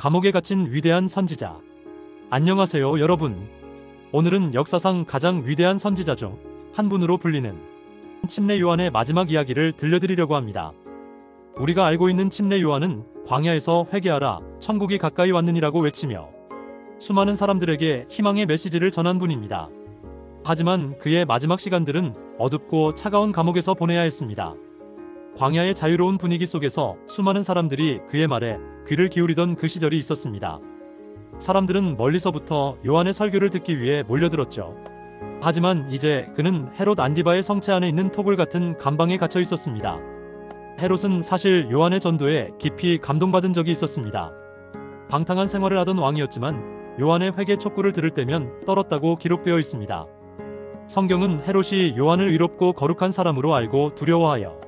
감옥에 갇힌 위대한 선지자. 안녕하세요, 여러분. 오늘은 역사상 가장 위대한 선지자 중 한 분으로 불리는 침례 요한의 마지막 이야기를 들려드리려고 합니다. 우리가 알고 있는 침례 요한은 광야에서 회개하라, 천국이 가까이 왔느니라고 외치며 수많은 사람들에게 희망의 메시지를 전한 분입니다. 하지만 그의 마지막 시간들은 어둡고 차가운 감옥에서 보내야 했습니다. 광야의 자유로운 분위기 속에서 수많은 사람들이 그의 말에 귀를 기울이던 그 시절이 있었습니다. 사람들은 멀리서부터 요한의 설교를 듣기 위해 몰려들었죠. 하지만 이제 그는 헤롯 안디바의 성체 안에 있는 토굴 같은 감방에 갇혀 있었습니다. 헤롯은 사실 요한의 전도에 깊이 감동받은 적이 있었습니다. 방탕한 생활을 하던 왕이었지만 요한의 회개 촉구를 들을 때면 떨었다고 기록되어 있습니다. 성경은 헤롯이 요한을 의롭고 거룩한 사람으로 알고 두려워하여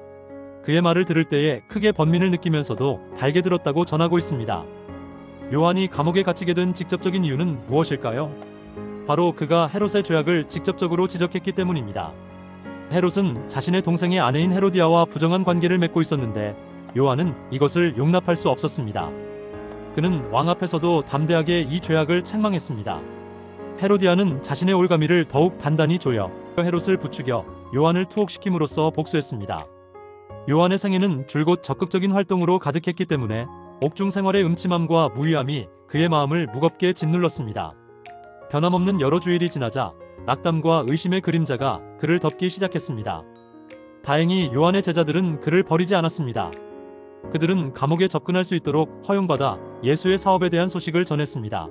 그의 말을 들을 때에 크게 번민을 느끼면서도 달게 들었다고 전하고 있습니다. 요한이 감옥에 갇히게 된 직접적인 이유는 무엇일까요? 바로 그가 헤롯의 죄악을 직접적으로 지적했기 때문입니다. 헤롯은 자신의 동생의 아내인 헤로디아와 부정한 관계를 맺고 있었는데 요한은 이것을 용납할 수 없었습니다. 그는 왕 앞에서도 담대하게 이 죄악을 책망했습니다. 헤로디아는 자신의 올가미를 더욱 단단히 조여 헤롯을 부추겨 요한을 투옥시킴으로써 복수했습니다. 요한의 생애는 줄곧 적극적인 활동으로 가득했기 때문에 옥중 생활의 음침함과 무위함이 그의 마음을 무겁게 짓눌렀습니다. 변함없는 여러 주일이 지나자 낙담과 의심의 그림자가 그를 덮기 시작했습니다. 다행히 요한의 제자들은 그를 버리지 않았습니다. 그들은 감옥에 접근할 수 있도록 허용받아 예수의 사업에 대한 소식을 전했습니다.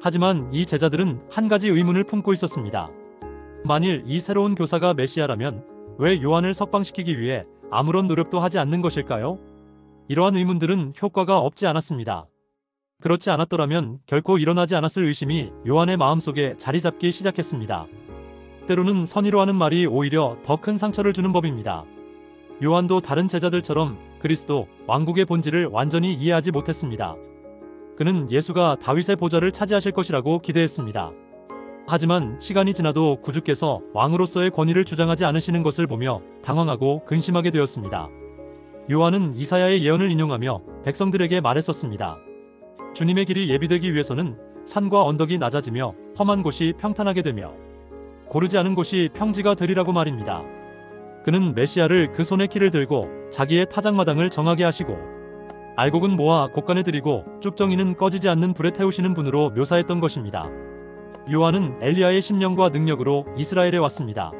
하지만 이 제자들은 한 가지 의문을 품고 있었습니다. 만일 이 새로운 교사가 메시아라면 왜 요한을 석방시키기 위해 아무런 노력도 하지 않는 것일까요? 이러한 의문들은 효과가 없지 않았습니다. 그렇지 않았더라면 결코 일어나지 않았을 의심이 요한의 마음속에 자리 잡기 시작했습니다. 때로는 선의로 하는 말이 오히려 더 큰 상처를 주는 법입니다. 요한도 다른 제자들처럼 그리스도, 왕국의 본질을 완전히 이해하지 못했습니다. 그는 예수가 다윗의 보좌를 차지하실 것이라고 기대했습니다. 하지만 시간이 지나도 구주께서 왕으로서의 권위를 주장하지 않으시는 것을 보며 당황하고 근심하게 되었습니다. 요한은 이사야의 예언을 인용하며 백성들에게 말했었습니다. 주님의 길이 예비되기 위해서는 산과 언덕이 낮아지며 험한 곳이 평탄하게 되며 고르지 않은 곳이 평지가 되리라고 말입니다. 그는 메시아를 그 손에 키를 들고 자기의 타작마당을 정하게 하시고 알곡은 모아 곳간에 들이고 쭉정이는 꺼지지 않는 불에 태우시는 분으로 묘사했던 것입니다. 요한은 엘리야의 심령과 능력으로 이스라엘에 왔습니다.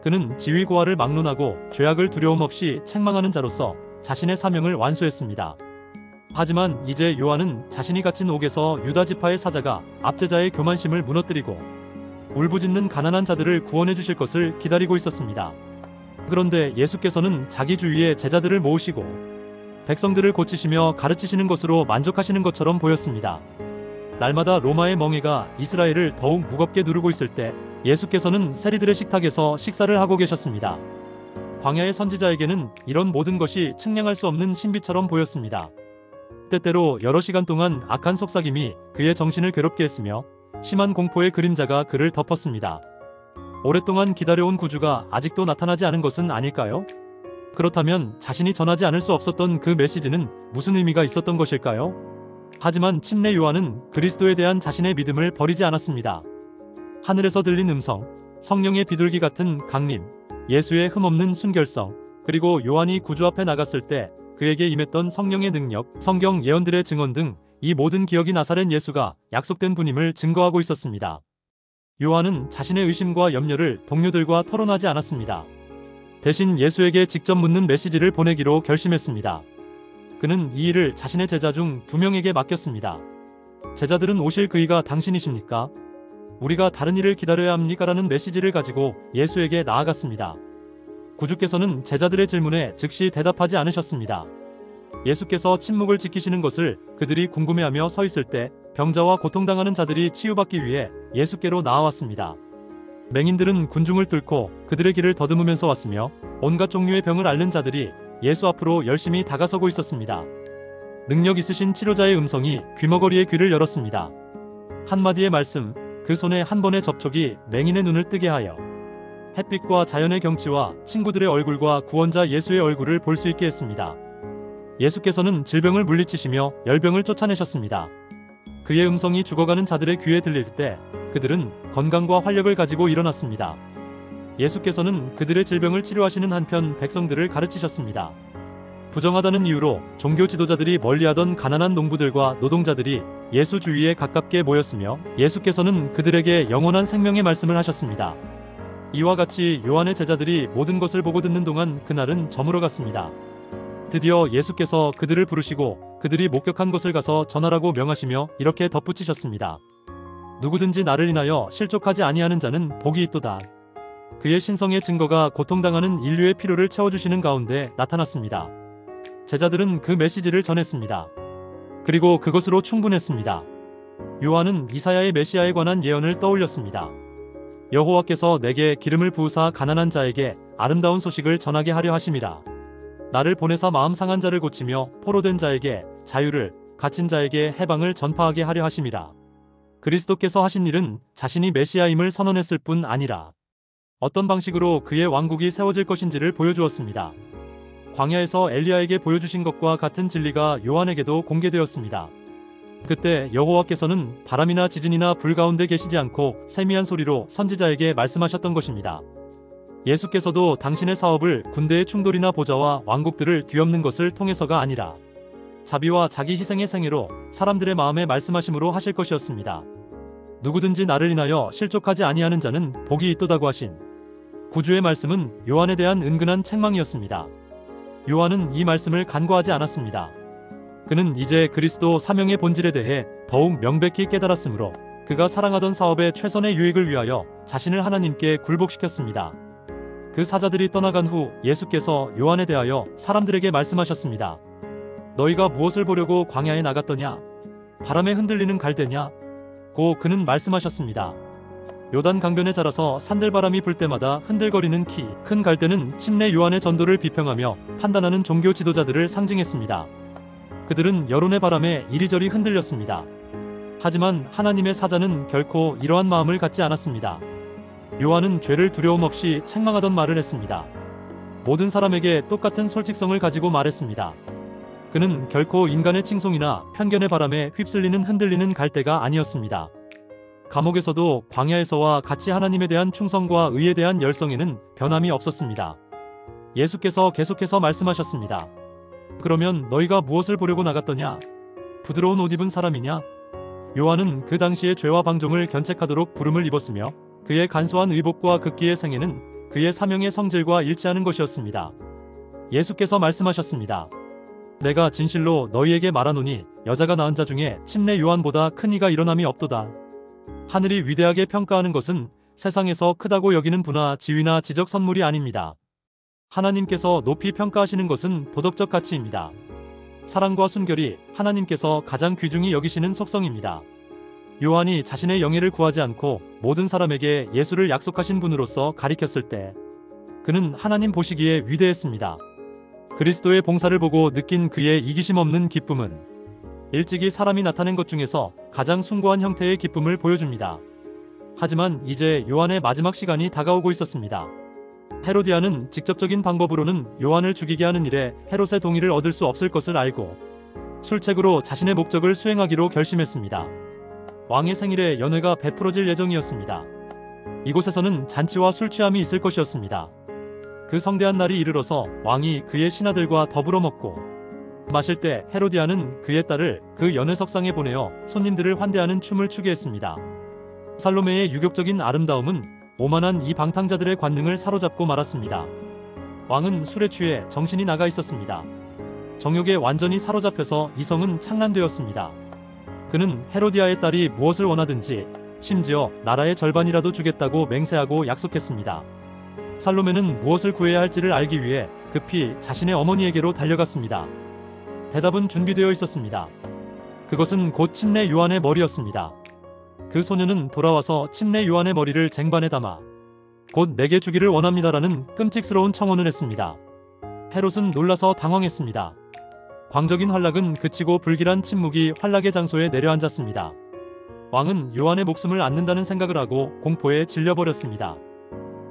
그는 지위고하를 막론하고 죄악을 두려움 없이 책망하는 자로서 자신의 사명을 완수했습니다. 하지만 이제 요한은 자신이 갇힌 옥에서 유다 지파의 사자가 압제자의 교만심을 무너뜨리고 울부짖는 가난한 자들을 구원해 주실 것을 기다리고 있었습니다. 그런데 예수께서는 자기 주위에 제자들을 모으시고 백성들을 고치시며 가르치시는 것으로 만족하시는 것처럼 보였습니다. 날마다 로마의 멍에가 이스라엘을 더욱 무겁게 누르고 있을 때 예수께서는 세리들의 식탁에서 식사를 하고 계셨습니다. 광야의 선지자에게는 이런 모든 것이 측량할 수 없는 신비처럼 보였습니다. 때때로 여러 시간 동안 악한 속삭임이 그의 정신을 괴롭게 했으며 심한 공포의 그림자가 그를 덮었습니다. 오랫동안 기다려온 구주가 아직도 나타나지 않은 것은 아닐까요? 그렇다면 자신이 전하지 않을 수 없었던 그 메시지는 무슨 의미가 있었던 것일까요? 하지만 침례 요한은 그리스도에 대한 자신의 믿음을 버리지 않았습니다. 하늘에서 들린 음성, 성령의 비둘기 같은 강림, 예수의 흠없는 순결성, 그리고 요한이 구주 앞에 나갔을 때 그에게 임했던 성령의 능력, 성경 예언들의 증언 등 이 모든 기억이 나사렛 예수가 약속된 분임을 증거하고 있었습니다. 요한은 자신의 의심과 염려를 동료들과 토론하지 않았습니다. 대신 예수에게 직접 묻는 메시지를 보내기로 결심했습니다. 그는 이 일을 자신의 제자 중 2명에게 맡겼습니다. 제자들은 오실 그이가 당신이십니까? 우리가 다른 일을 기다려야 합니까? 라는 메시지를 가지고 예수에게 나아갔습니다. 구주께서는 제자들의 질문에 즉시 대답하지 않으셨습니다. 예수께서 침묵을 지키시는 것을 그들이 궁금해하며 서 있을 때 병자와 고통당하는 자들이 치유받기 위해 예수께로 나아왔습니다. 맹인들은 군중을 뚫고 그들의 길을 더듬으면서 왔으며 온갖 종류의 병을 앓는 자들이 예수 앞으로 열심히 다가서고 있었습니다. 능력 있으신 치료자의 음성이 귀머거리의 귀를 열었습니다. 한마디의 말씀, 그 손의 한 번의 접촉이 맹인의 눈을 뜨게 하여 햇빛과 자연의 경치와 친구들의 얼굴과 구원자 예수의 얼굴을 볼 수 있게 했습니다. 예수께서는 질병을 물리치시며 열병을 쫓아내셨습니다. 그의 음성이 죽어가는 자들의 귀에 들릴 때 그들은 건강과 활력을 가지고 일어났습니다. 예수께서는 그들의 질병을 치료하시는 한편 백성들을 가르치셨습니다. 부정하다는 이유로 종교 지도자들이 멀리하던 가난한 농부들과 노동자들이 예수 주위에 가깝게 모였으며 예수께서는 그들에게 영원한 생명의 말씀을 하셨습니다. 이와 같이 요한의 제자들이 모든 것을 보고 듣는 동안 그날은 저물어갔습니다. 드디어 예수께서 그들을 부르시고 그들이 목격한 곳을 가서 전하라고 명하시며 이렇게 덧붙이셨습니다. 누구든지 나를 인하여 실족하지 아니하는 자는 복이 있도다. 그의 신성의 증거가 고통당하는 인류의 필요를 채워주시는 가운데 나타났습니다. 제자들은 그 메시지를 전했습니다. 그리고 그것으로 충분했습니다. 요한은 이사야의 메시아에 관한 예언을 떠올렸습니다. 여호와께서 내게 기름을 부으사 가난한 자에게 아름다운 소식을 전하게 하려 하심이라. 나를 보내사 마음 상한 자를 고치며 포로된 자에게 자유를, 갇힌 자에게 해방을 전파하게 하려 하심이라. 그리스도께서 하신 일은 자신이 메시아임을 선언했을 뿐 아니라 어떤 방식으로 그의 왕국이 세워질 것인지를 보여주었습니다. 광야에서 엘리야에게 보여주신 것과 같은 진리가 요한에게도 공개되었습니다. 그때 여호와께서는 바람이나 지진이나 불 가운데 계시지 않고 세미한 소리로 선지자에게 말씀하셨던 것입니다. 예수께서도 당신의 사업을 군대의 충돌이나 보좌와 왕국들을 뒤엎는 것을 통해서가 아니라 자비와 자기 희생의 생애로 사람들의 마음에 말씀하심으로 하실 것이었습니다. 누구든지 나를 인하여 실족하지 아니하는 자는 복이 있도다고 하신 구주의 말씀은 요한에 대한 은근한 책망이었습니다. 요한은 이 말씀을 간과하지 않았습니다. 그는 이제 그리스도 사명의 본질에 대해 더욱 명백히 깨달았으므로 그가 사랑하던 사업의 최선의 유익을 위하여 자신을 하나님께 굴복시켰습니다. 그 사자들이 떠나간 후 예수께서 요한에 대하여 사람들에게 말씀하셨습니다. 너희가 무엇을 보려고 광야에 나갔더냐? 바람에 흔들리는 갈대냐? 고 그는 말씀하셨습니다. 요단 강변에 자라서 산들바람이 불 때마다 흔들거리는 키 큰 갈대는 침례 요한의 전도를 비평하며 판단하는 종교 지도자들을 상징했습니다. 그들은 여론의 바람에 이리저리 흔들렸습니다. 하지만 하나님의 사자는 결코 이러한 마음을 갖지 않았습니다. 요한은 죄를 두려움 없이 책망하던 말을 했습니다. 모든 사람에게 똑같은 솔직성을 가지고 말했습니다. 그는 결코 인간의 칭송이나 편견의 바람에 휩쓸리는 흔들리는 갈대가 아니었습니다. 감옥에서도 광야에서와 같이 하나님에 대한 충성과 의에 대한 열성에는 변함이 없었습니다. 예수께서 계속해서 말씀하셨습니다. 그러면 너희가 무엇을 보려고 나갔더냐? 부드러운 옷 입은 사람이냐? 요한은 그 당시의 죄와 방종을 견책하도록 부름을 입었으며 그의 간소한 의복과 극기의 생애는 그의 사명의 성질과 일치하는 것이었습니다. 예수께서 말씀하셨습니다. 내가 진실로 너희에게 말하노니 여자가 낳은 자 중에 침례 요한보다 큰 이가 일어남이 없도다. 하늘이 위대하게 평가하는 것은 세상에서 크다고 여기는 부나 지위나 지적 선물이 아닙니다. 하나님께서 높이 평가하시는 것은 도덕적 가치입니다. 사랑과 순결이 하나님께서 가장 귀중히 여기시는 속성입니다. 요한이 자신의 영예를 구하지 않고 모든 사람에게 예수를 약속하신 분으로서 가리켰을 때 그는 하나님 보시기에 위대했습니다. 그리스도의 봉사를 보고 느낀 그의 이기심 없는 기쁨은 일찍이 사람이 나타낸 것 중에서 가장 숭고한 형태의 기쁨을 보여줍니다. 하지만 이제 요한의 마지막 시간이 다가오고 있었습니다. 헤로디아는 직접적인 방법으로는 요한을 죽이게 하는 일에 헤롯의 동의를 얻을 수 없을 것을 알고 술책으로 자신의 목적을 수행하기로 결심했습니다. 왕의 생일에 연회가 베풀어질 예정이었습니다. 이곳에서는 잔치와 술 취함이 있을 것이었습니다. 그 성대한 날이 이르러서 왕이 그의 신하들과 더불어 먹고 마실 때 헤로디아는 그의 딸을 그 연회석상에 보내어 손님들을 환대하는 춤을 추게 했습니다. 살로메의 유격적인 아름다움은 오만한 이 방탕자들의 관능을 사로잡고 말았습니다. 왕은 술에 취해 정신이 나가 있었습니다. 정욕에 완전히 사로잡혀서 이성은 창란되었습니다. 그는 헤로디아의 딸이 무엇을 원하든지 심지어 나라의 절반이라도 주겠다고 맹세하고 약속했습니다. 살로메는 무엇을 구해야 할지를 알기 위해 급히 자신의 어머니에게로 달려갔습니다. 대답은 준비되어 있었습니다. 그것은 곧 침례 요한의 머리였습니다. 그 소녀는 돌아와서 침례 요한의 머리를 쟁반에 담아 곧 내게 주기를 원합니다라는 끔찍스러운 청혼을 했습니다. 헤롯은 놀라서 당황했습니다. 광적인 환락은 그치고 불길한 침묵이 환락의 장소에 내려앉았습니다. 왕은 요한의 목숨을 앗는다는 생각을 하고 공포에 질려버렸습니다.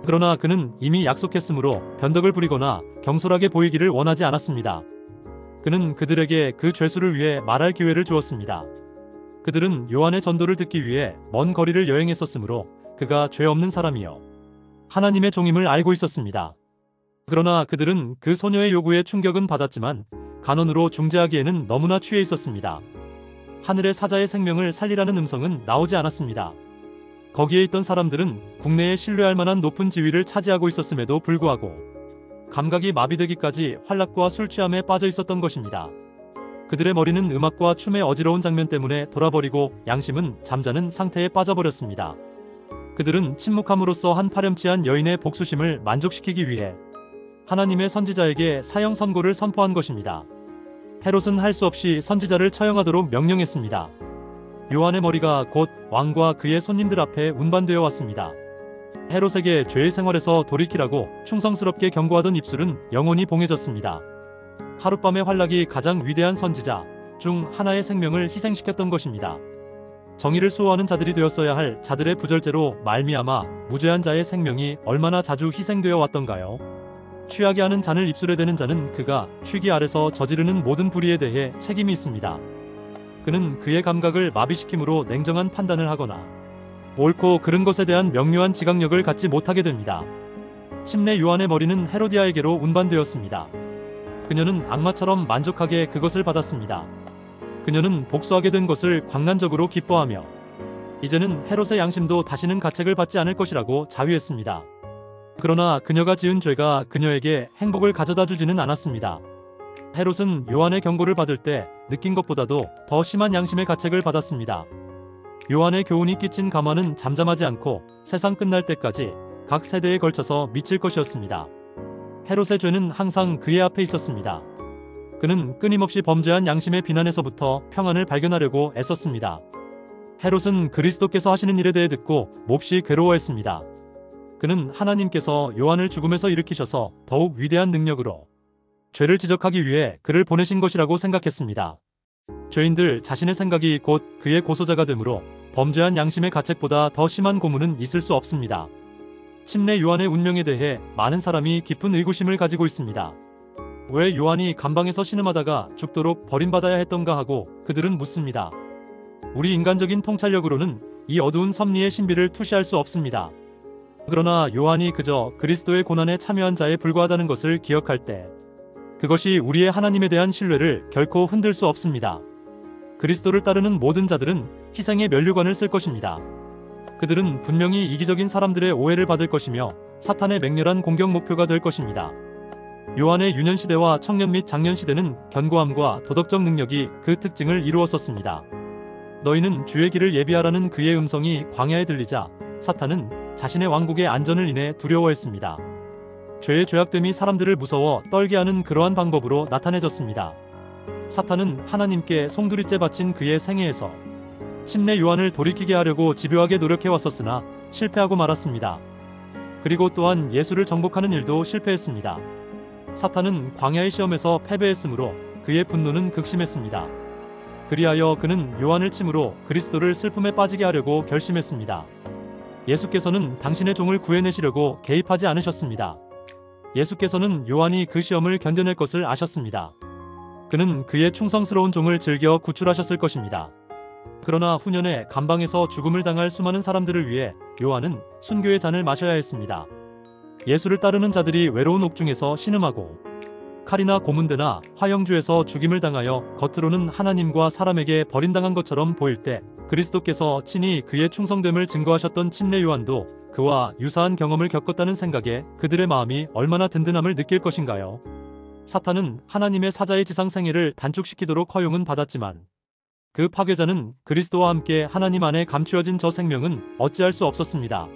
그러나 그는 이미 약속했으므로 변덕을 부리거나 경솔하게 보이기를 원하지 않았습니다. 그는 그들에게 그 죄수를 위해 말할 기회를 주었습니다. 그들은 요한의 전도를 듣기 위해 먼 거리를 여행했었으므로 그가 죄 없는 사람이요 하나님의 종임을 알고 있었습니다. 그러나 그들은 그 소녀의 요구에 충격은 받았지만 간언으로 중재하기에는 너무나 취해 있었습니다. 하늘의 사자의 생명을 살리라는 음성은 나오지 않았습니다. 거기에 있던 사람들은 국내에 신뢰할 만한 높은 지위를 차지하고 있었음에도 불구하고 감각이 마비되기까지 환락과 술 취함에 빠져 있었던 것입니다. 그들의 머리는 음악과 춤의 어지러운 장면 때문에 돌아버리고 양심은 잠자는 상태에 빠져버렸습니다. 그들은 침묵함으로써 한 파렴치한 여인의 복수심을 만족시키기 위해 하나님의 선지자에게 사형 선고를 선포한 것입니다. 헤롯은 할 수 없이 선지자를 처형하도록 명령했습니다. 요한의 머리가 곧 왕과 그의 손님들 앞에 운반되어 왔습니다. 헤롯에게 죄의 생활에서 돌이키라고 충성스럽게 경고하던 입술은 영원히 봉해졌습니다. 하룻밤의 환락이 가장 위대한 선지자 중 하나의 생명을 희생시켰던 것입니다. 정의를 수호하는 자들이 되었어야 할 자들의 부절제로 말미암아 무죄한 자의 생명이 얼마나 자주 희생되어 왔던가요? 취하게 하는 잔을 입술에 대는 자는 그가 취기 아래서 저지르는 모든 불의에 대해 책임이 있습니다. 그는 그의 감각을 마비시킴으로 냉정한 판단을 하거나 옳고 그른 것에 대한 명료한 지각력을 갖지 못하게 됩니다. 침례 요한의 머리는 헤로디아에게로 운반되었습니다. 그녀는 악마처럼 만족하게 그것을 받았습니다. 그녀는 복수하게 된 것을 광란적으로 기뻐하며 이제는 헤롯의 양심도 다시는 가책을 받지 않을 것이라고 자위했습니다. 그러나 그녀가 지은 죄가 그녀에게 행복을 가져다 주지는 않았습니다. 헤롯은 요한의 경고를 받을 때 느낀 것보다도 더 심한 양심의 가책을 받았습니다. 요한의 교훈이 끼친 감화는 잠잠하지 않고 세상 끝날 때까지 각 세대에 걸쳐서 미칠 것이었습니다. 헤롯의 죄는 항상 그의 앞에 있었습니다. 그는 끊임없이 범죄한 양심의 비난에서부터 평안을 발견하려고 애썼습니다. 헤롯은 그리스도께서 하시는 일에 대해 듣고 몹시 괴로워했습니다. 그는 하나님께서 요한을 죽음에서 일으키셔서 더욱 위대한 능력으로 죄를 지적하기 위해 그를 보내신 것이라고 생각했습니다. 죄인들 자신의 생각이 곧 그의 고소자가 되므로 범죄한 양심의 가책보다 더 심한 고문은 있을 수 없습니다. 침례 요한의 운명에 대해 많은 사람이 깊은 의구심을 가지고 있습니다. 왜 요한이 감방에서 신음하다가 죽도록 버림받아야 했던가 하고 그들은 묻습니다. 우리 인간적인 통찰력으로는 이 어두운 섭리의 신비를 투시할 수 없습니다. 그러나 요한이 그저 그리스도의 고난에 참여한 자에 불과하다는 것을 기억할 때 그것이 우리의 하나님에 대한 신뢰를 결코 흔들 수 없습니다. 그리스도를 따르는 모든 자들은 희생의 면류관을 쓸 것입니다. 그들은 분명히 이기적인 사람들의 오해를 받을 것이며 사탄의 맹렬한 공격 목표가 될 것입니다. 요한의 유년시대와 청년 및 장년시대는 견고함과 도덕적 능력이 그 특징을 이루었었습니다. 너희는 주의 길을 예비하라는 그의 음성이 광야에 들리자 사탄은 자신의 왕국의 안전을 인해 두려워했습니다. 죄의 죄악됨이 사람들을 무서워 떨게 하는 그러한 방법으로 나타내졌습니다. 사탄은 하나님께 송두리째 바친 그의 생애에서 침례 요한을 돌이키게 하려고 집요하게 노력해왔었으나 실패하고 말았습니다. 그리고 또한 예수를 정복하는 일도 실패했습니다. 사탄은 광야의 시험에서 패배했으므로 그의 분노는 극심했습니다. 그리하여 그는 요한을 침으로 그리스도를 슬픔에 빠지게 하려고 결심했습니다. 예수께서는 당신의 종을 구해내시려고 개입하지 않으셨습니다. 예수께서는 요한이 그 시험을 견뎌낼 것을 아셨습니다. 그는 그의 충성스러운 종을 즐겨 구출하셨을 것입니다. 그러나 후년에 감방에서 죽음을 당할 수많은 사람들을 위해 요한은 순교의 잔을 마셔야 했습니다. 예수를 따르는 자들이 외로운 옥중에서 신음하고 칼이나 고문대나 화형주에서 죽임을 당하여 겉으로는 하나님과 사람에게 버림당한 것처럼 보일 때 그리스도께서 친히 그의 충성됨을 증거하셨던 침례 요한도 그와 유사한 경험을 겪었다는 생각에 그들의 마음이 얼마나 든든함을 느낄 것인가요? 사탄은 하나님의 사자의 지상 생애를 단축시키도록 허용은 받았지만 그 파괴자는 그리스도와 함께 하나님 안에 감추어진 저 생명은 어찌할 수 없었습니다.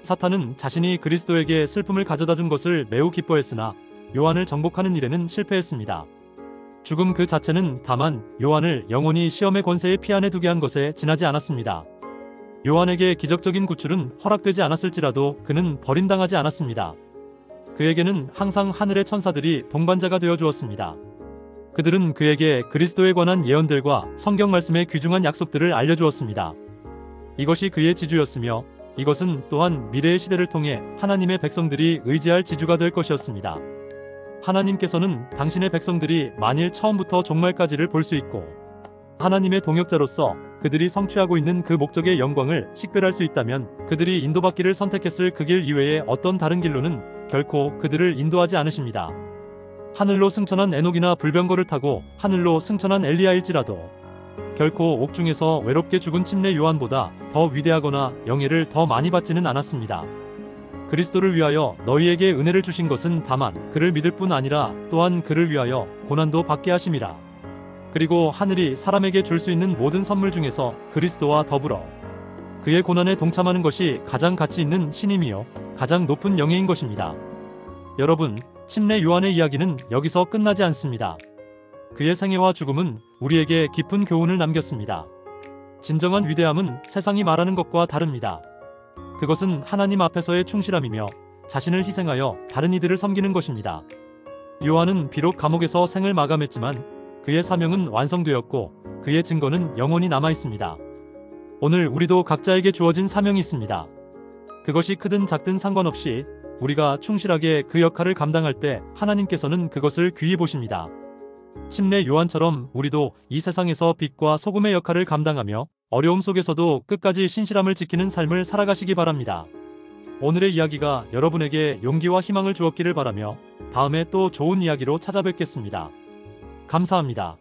사탄은 자신이 그리스도에게 슬픔을 가져다 준 것을 매우 기뻐했으나 요한을 정복하는 일에는 실패했습니다. 죽음 그 자체는 다만 요한을 영원히 시험의 권세에 피안에 두게 한 것에 지나지 않았습니다. 요한에게 기적적인 구출은 허락되지 않았을지라도 그는 버림당하지 않았습니다. 그에게는 항상 하늘의 천사들이 동반자가 되어 주었습니다. 그들은 그에게 그리스도에 관한 예언들과 성경 말씀의 귀중한 약속들을 알려주었습니다. 이것이 그의 지주였으며 이것은 또한 미래의 시대를 통해 하나님의 백성들이 의지할 지주가 될 것이었습니다. 하나님께서는 당신의 백성들이 만일 처음부터 종말까지를 볼 수 있고 하나님의 동역자로서 그들이 성취하고 있는 그 목적의 영광을 식별할 수 있다면 그들이 인도받기를 선택했을 그 길 이외에 어떤 다른 길로는 결코 그들을 인도하지 않으십니다. 하늘로 승천한 에녹이나 불병거를 타고 하늘로 승천한 엘리야일지라도 결코 옥중에서 외롭게 죽은 침례 요한보다 더 위대하거나 영예를 더 많이 받지는 않았습니다. 그리스도를 위하여 너희에게 은혜를 주신 것은 다만 그를 믿을 뿐 아니라 또한 그를 위하여 고난도 받게 하심이라. 그리고 하늘이 사람에게 줄 수 있는 모든 선물 중에서 그리스도와 더불어 그의 고난에 동참하는 것이 가장 가치 있는 신임이요 가장 높은 영예인 것입니다. 여러분, 침례 요한의 이야기는 여기서 끝나지 않습니다. 그의 생애와 죽음은 우리에게 깊은 교훈을 남겼습니다. 진정한 위대함은 세상이 말하는 것과 다릅니다. 그것은 하나님 앞에서의 충실함이며 자신을 희생하여 다른 이들을 섬기는 것입니다. 요한은 비록 감옥에서 생을 마감했지만 그의 사명은 완성되었고 그의 증거는 영원히 남아있습니다. 오늘 우리도 각자에게 주어진 사명이 있습니다. 그것이 크든 작든 상관없이 우리가 충실하게 그 역할을 감당할 때 하나님께서는 그것을 귀히 보십니다. 침례 요한처럼 우리도 이 세상에서 빛과 소금의 역할을 감당하며 어려움 속에서도 끝까지 신실함을 지키는 삶을 살아가시기 바랍니다. 오늘의 이야기가 여러분에게 용기와 희망을 주었기를 바라며 다음에 또 좋은 이야기로 찾아뵙겠습니다. 감사합니다.